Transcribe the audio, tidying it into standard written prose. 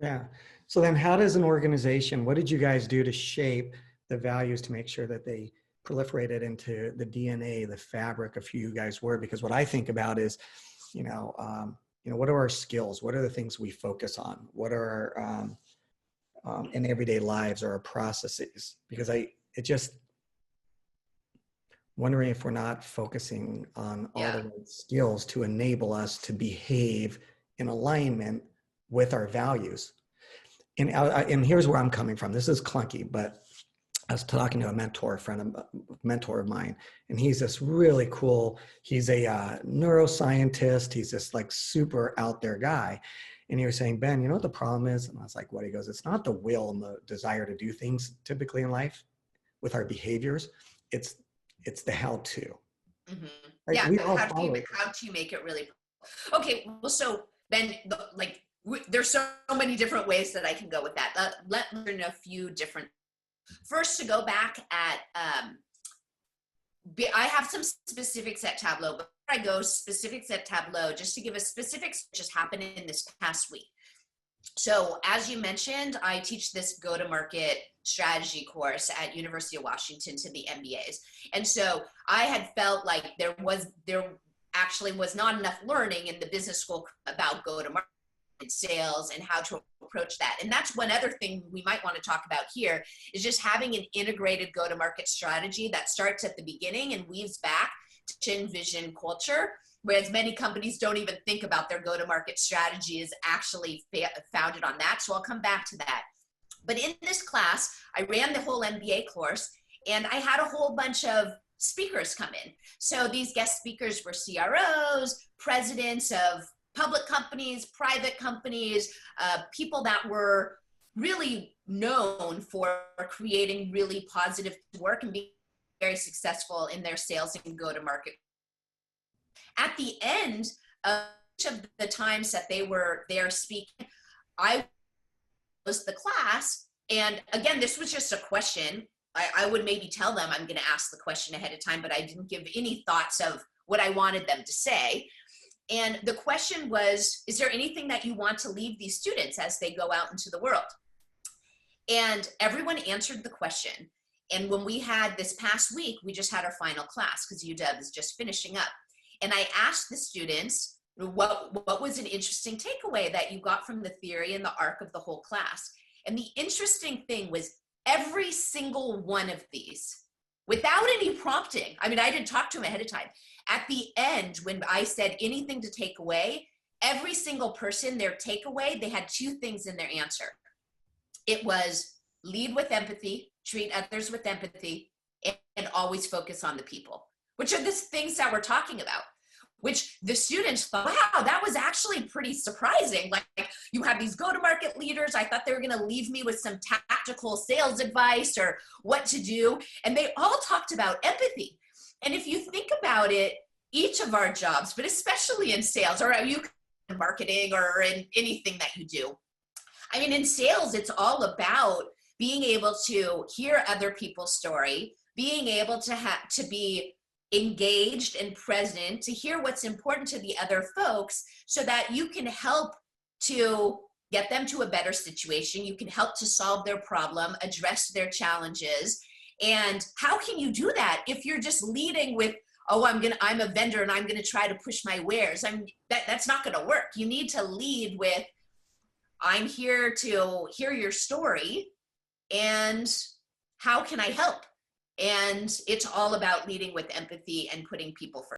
Yeah. So then how does an organization, what did you guys do to shape the values to make sure that they proliferated into the DNA, the fabric of who you guys were? Because what I think about is, what are our skills? What are the things we focus on? What are our, in everyday lives, or our processes? Because it just wondering if we're not focusing on all the right skills to enable us to behave in alignment with our values. And here's where I'm coming from. This is clunky, but I was talking to a mentor of mine, and he's this really cool, he's a neuroscientist. He's this like super out there guy. And he was saying, Ben, you know what the problem is? And I was like, what? He goes, it's not the will and the desire to do things typically in life with our behaviors. It's the how to. Mm-hmm. Right? Yeah. We all How follow. do you make it really? Okay. Well, so then there's so many different ways that I can go with that. Let me learn a few different. First, to go back at, I have some specifics at Tableau, but before I go specifics at Tableau, just to give us specifics that just happened in this past week. So as you mentioned, I teach this go-to-market strategy course at University of Washington to the MBAs. And so I had felt like there actually was not enough learning in the business school about go-to-market sales and how to approach that. And that's one other thing we might want to talk about here, is just having an integrated go-to-market strategy that starts at the beginning and weaves back to mission, vision, culture, whereas many companies don't even think about their go-to-market strategy is actually founded on that. So I'll come back to that. But in this class, I ran the whole MBA course, and I had a whole bunch of speakers come in. So these guest speakers were CROs, presidents of public companies, private companies, people that were really known for creating really positive work and being very successful in their sales and go-to-market. At the end of each of the times that they were there speaking, I was the class. And again, this was just a question. I would maybe tell them I'm going to ask the question ahead of time, but I didn't give any thoughts of what I wanted them to say. And the question was, is there anything that you want to leave these students as they go out into the world? And everyone answered the question. And when we had this past week, we just had our final class because UW is just finishing up. And I asked the students, what was an interesting takeaway that you got from the theory and the arc of the whole class? And the interesting thing was every single one of these, without any prompting, I mean, I didn't talk to them ahead of time. At the end, when I said anything to take away, every single person, their takeaway, they had two things in their answer. It was lead with empathy, treat others with empathy, and always focus on the people, which are the things that we're talking about, which the students thought, wow, that was actually pretty surprising. Like, you have these go-to-market leaders. I thought they were going to leave me with some tactical sales advice or what to do. And they all talked about empathy. And if you think about it, each of our jobs, but especially in sales, or you in marketing or in anything that you do, I mean, in sales, it's all about being able to hear other people's story, being able to be engaged and present, to hear what's important to the other folks so that you can help to get them to a better situation. You can help to solve their problem, address their challenges. And how can you do that if you're just leading with, oh, I'm a vendor and I'm going to try to push my wares? That's not going to work. You need to lead with, I'm here to hear your story and how can I help? And it's all about leading with empathy and putting people first.